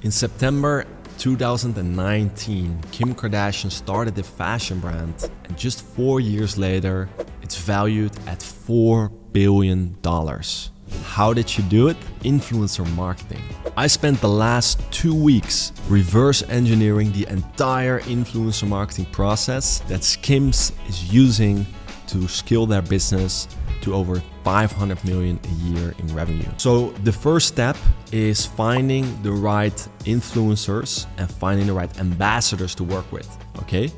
In September 2019, Kim Kardashian started the fashion brand, and just 4 years later, it's valued at $4 billion. How did she do it? Influencer marketing. I spent the last 2 weeks reverse engineering the entire influencer marketing process that Skims is using to scale their business to over 500 million a year in revenue. So the first step is finding the right influencers and finding the right ambassadors to work with, okay?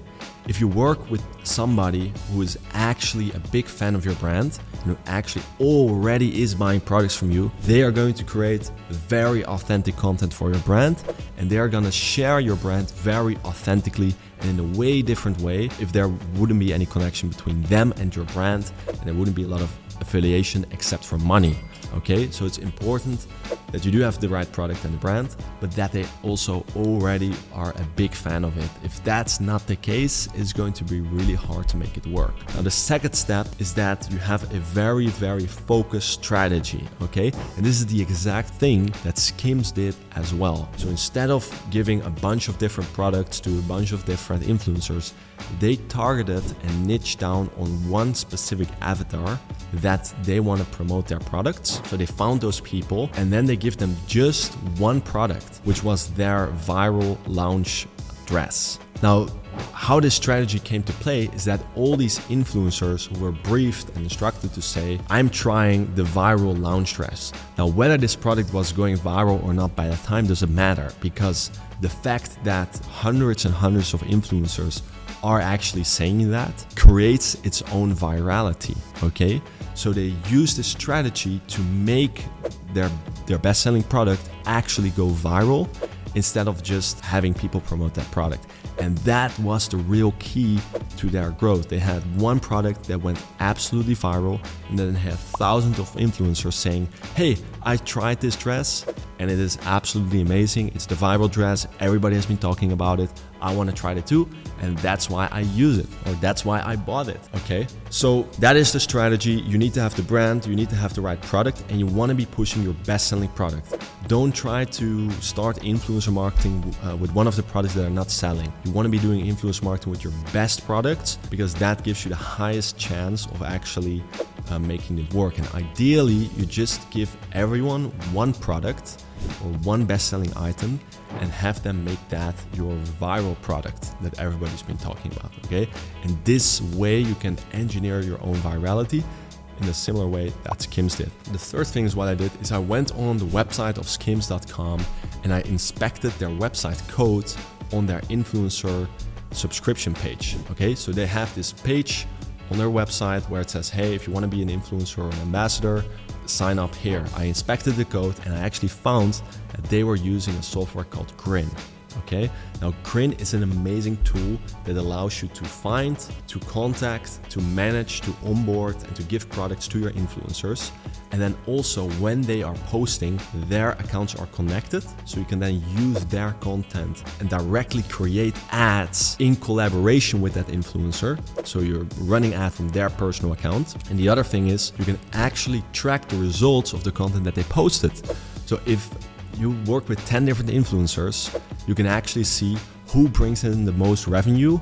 If you work with somebody who is actually a big fan of your brand and who actually already is buying products from you, they are going to create very authentic content for your brand, and they are going to share your brand very authentically and in a way different way if there wouldn't be any connection between them and your brand, and there wouldn't be a lot of affiliation except for money. Okay, so it's important that you do have the right product and the brand, but that they also already are a big fan of it. If that's not the case, it's going to be really hard to make it work. Now, the second step is that you have a very, very focused strategy, okay? And this is the exact thing that Skims did as well. So instead of giving a bunch of different products to a bunch of different influencers, they targeted and niched down on one specific avatar that they want to promote their products. So they found those people and then they give them just one product, which was their viral launch dress. Now, how this strategy came to play is that all these influencers who were briefed and instructed to say, I'm trying the viral launch dress. Now, whether this product was going viral or not by that time doesn't matter, because the fact that hundreds and hundreds of influencers are actually saying that creates its own virality, okay? So they use this strategy to make their best-selling product actually go viral instead of just having people promote that product. And that was the real key to their growth. They had one product that went absolutely viral, and then they had thousands of influencers saying, hey, I tried this dress and it is absolutely amazing. It's the viral dress. Everybody has been talking about it. I want to try it too. And that's why I use it, or that's why I bought it, okay? So that is the strategy. You need to have the brand, you need to have the right product, and you want to be pushing your best-selling product. Don't try to start influencer marketing with one of the products that are not selling. You want to be doing influencer marketing with your best products, because that gives you the highest chance of actually making it work. And ideally, you just give everyone one product or one best-selling item and have them make that your viral product that everybody's been talking about, okay? And this way you can engineer your own virality in a similar way that Skims did. The third thing is what I did is I went on the website of skims.com and I inspected their website code on their influencer subscription page, okay? So they have this page on their website where it says, hey, if you want to be an influencer or an ambassador, sign up here. I inspected the code and I actually found that they were using a software called Grede. Okay, now Grede is an amazing tool that allows you to find, to contact, to manage, to onboard, and to give products to your influencers. And then also when they are posting, their accounts are connected, so you can then use their content and directly create ads in collaboration with that influencer. So you're running ads from their personal account. And the other thing is you can actually track the results of the content that they posted. So if you work with 10 different influencers, you can actually see who brings in the most revenue,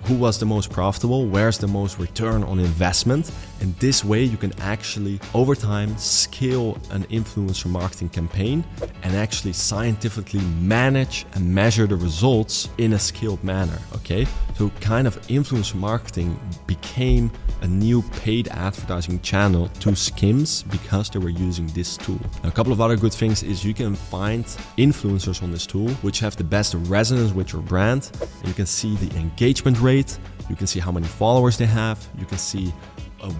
who was the most profitable, where's the most return on investment. And this way you can actually over time scale an influencer marketing campaign and actually scientifically manage and measure the results in a scaled manner, okay? So kind of influencer marketing became a new paid advertising channel to Skims because they were using this tool. Now, a couple of other good things is you can find influencers on this tool which have the best resonance with your brand. You can see the engagement rate, you can see how many followers they have, you can see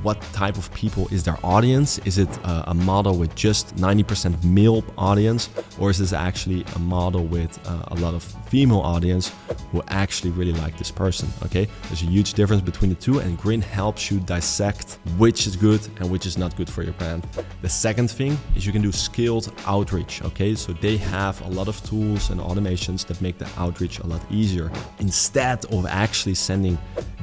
what type of people is their audience. Is it a model with just 90% male audience, or is this actually a model with a lot of female audience who actually really like this person? Okay, there's a huge difference between the two, and Grede helps you dissect which is good and which is not good for your brand. The second thing is you can do scaled outreach. Okay, so they have a lot of tools and automations that make the outreach a lot easier. Instead of actually sending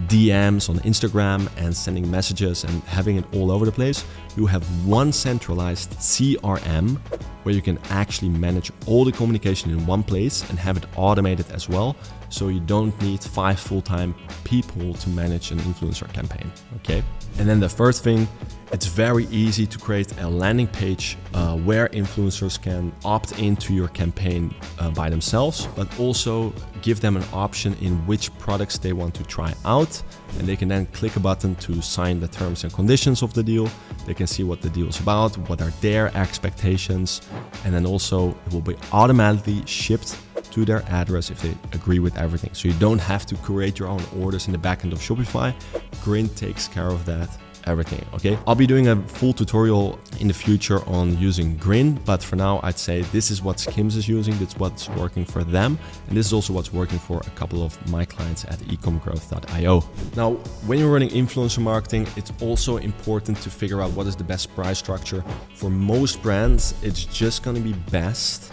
DMs on Instagram and sending messages images and having it all over the place, you have one centralized CRM where you can actually manage all the communication in one place and have it automated as well. So you don't need 5 full-time people to manage an influencer campaign, okay? And then the third thing, it's very easy to create a landing page where influencers can opt into your campaign by themselves, but also give them an option in which products they want to try out. And they can then click a button to sign the terms and conditions of the deal. They can see what the deal is about, what are their expectations, and then also it will be automatically shipped to their address if they agree with everything. So you don't have to create your own orders in the backend of Shopify. Grede takes care of that, everything, okay? I'll be doing a full tutorial in the future on using Grede, but for now I'd say this is what Skims is using, that's what's working for them, and this is also what's working for a couple of my clients at ecomgrowth.io. Now, when you're running influencer marketing, it's also important to figure out what is the best price structure. For most brands, it's just gonna be best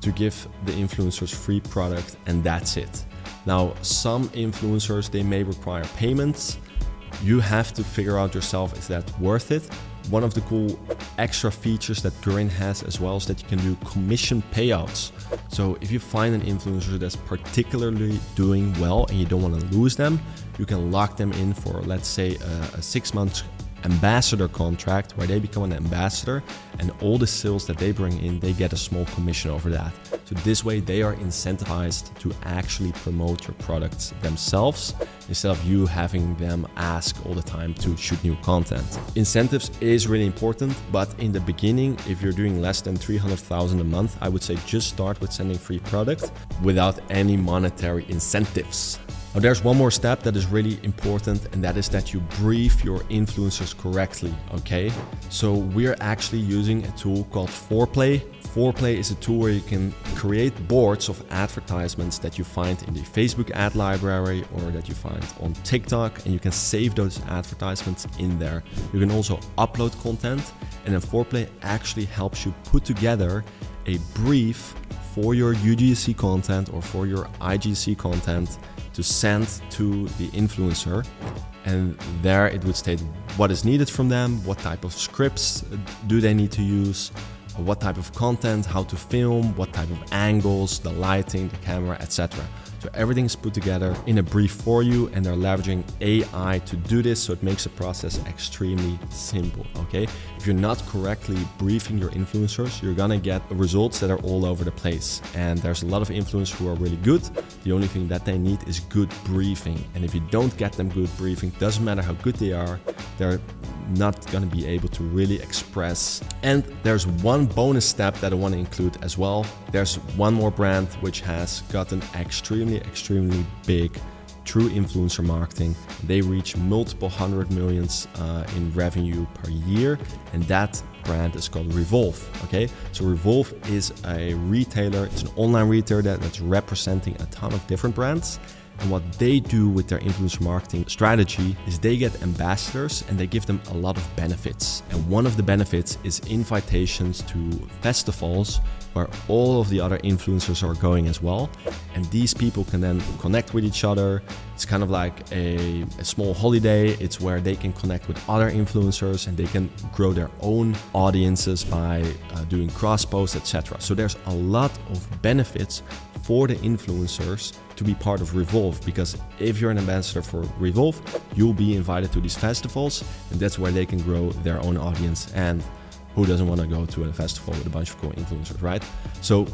to give the influencers free product and that's it. Now, some influencers, they may require payments. You have to figure out yourself, is that worth it? One of the cool extra features that Grede has as well is that you can do commission payouts. So if you find an influencer that's particularly doing well and you don't want to lose them, you can lock them in for, let's say, a 6-month ambassador contract where they become an ambassador, and all the sales that they bring in, they get a small commission over that. So this way they are incentivized to actually promote your products themselves instead of you having them ask all the time to shoot new content. Incentives is really important, but in the beginning, if you're doing less than 300,000 a month, I would say just start with sending free product without any monetary incentives. Now, there's one more step that is really important, and that is that you brief your influencers correctly, okay? So we're actually using a tool called Foreplay. Foreplay is a tool where you can create boards of advertisements that you find in the Facebook ad library or that you find on TikTok, and you can save those advertisements in there. You can also upload content, and then Foreplay actually helps you put together a brief for your UGC content or for your IGC content to send to the influencer, and there it would state what is needed from them, what type of scripts do they need to use, what type of content, how to film, what type of angles, the lighting, the camera, etc. So everything is put together in a brief for you, and they're leveraging AI to do this, so it makes the process extremely simple, okay? If you're not correctly briefing your influencers, you're gonna get results that are all over the place. And there's a lot of influencers who are really good. The only thing that they need is good briefing. And if you don't get them good briefing, doesn't matter how good they are, they're not gonna be able to really express. And there's one bonus step that I wanna include as well. There's one more brand which has gotten extremely big through influencer marketing. They reach multiple 100 millions in revenue per year, and that brand is called Revolve, okay? So Revolve is a retailer, it's an online retailer that's representing a ton of different brands. And what they do with their influencer marketing strategy is they get ambassadors and they give them a lot of benefits. And one of the benefits is invitations to festivals where all of the other influencers are going as well. And these people can then connect with each other. It's kind of like a small holiday. It's where they can connect with other influencers and they can grow their own audiences by doing cross posts, etc. So there's a lot of benefits for the influencers to be part of Revolve, because if you're an ambassador for Revolve, you'll be invited to these festivals, and that's where they can grow their own audience. And who doesn't want to go to a festival with a bunch of cool influencers, right? So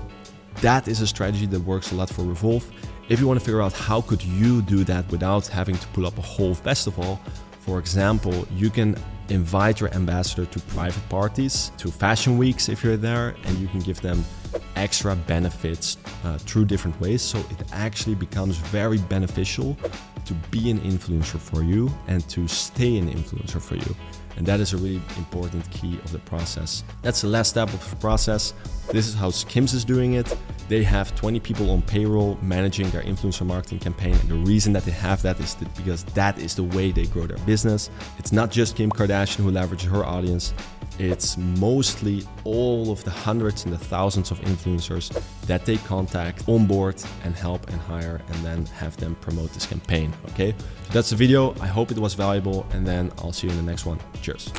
that is a strategy that works a lot for Revolve. If you want to figure out how could you do that without having to pull up a whole festival, for example, you can invite your ambassador to private parties, to fashion weeks if you're there, and you can give them extra benefits through different ways. So it actually becomes very beneficial to be an influencer for you and to stay an influencer for you. And that is a really important key of the process. That's the last step of the process. This is how Skims is doing it. They have 20 people on payroll managing their influencer marketing campaign. And the reason that they have that is because that is the way they grow their business. It's not just Kim Kardashian who leverages her audience. It's mostly all of the hundreds and the thousands of influencers that they contact, onboard, and help and hire, and then have them promote this campaign, okay? So that's the video. I hope it was valuable, and then I'll see you in the next one. Cheers.